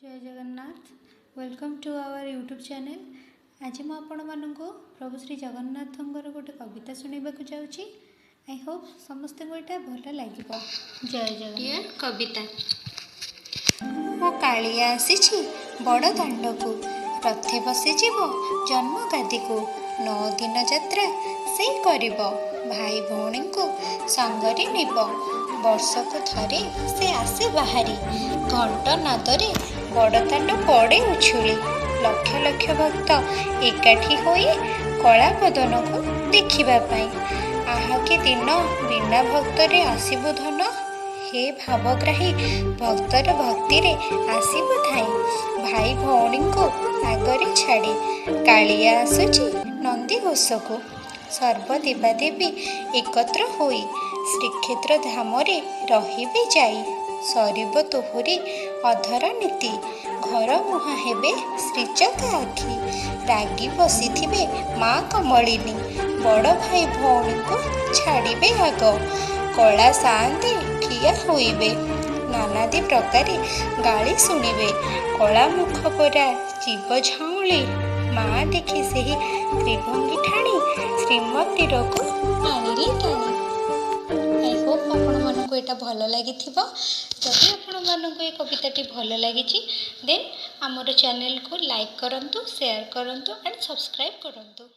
जय Jagannath. Welcome to our YouTube channel. आज मु आपण मानक प्रभु श्री जगन्नाथ गोटे कविता शुणा जाऊँगी। आई होप समस्त को यहाँ भल लगे। जय जगन्नाथ। कविता मो कालिया आसी बड़ दाण्ड को रथे बसीजीव जन्म गादी को 9 दिन यात्रा से करिब भाई भौणी को संगरी निब वर्षक थरे से आसे बाहरी घंट नादरे बड़दाण्ड पड़े उछुली लक्ष लक्ष भक्त एकाठी होई कला बदन को देखा आहा के दिन बिना भक्तरे आसीबु धन हे भावग्राही भक्तर भक्ति रे आसीबु धाई भाई भौणी को आगरे छाड़ी कालिया आसुची नंदी घोष को सर्व देवादेवी एकत्र होई श्रीक्षेत्र धामरे रहिबे जाई सरिब तोहरी अधर नीति घर मुहां हेबे श्रीचक आखि रागी बसीथिबे माँ कमलिनी बड़ भाई भौणी को छाड़िबे आग कला सान्ते ठिया होइबे नानादी प्रकारे गाली शुणिबे कला मुख परा जीव झाउली माँ देखी से त्रिभंगी ठाणी श्रीमंदिर को आनिले टाणी। आई होप आपण मानक यहाँ भल लगी जदि आपण मानक ये कविताटी भल लगी देन आमर चैनल को लाइक करंतु शेयर करंतु एंड सब्सक्राइब करंतु।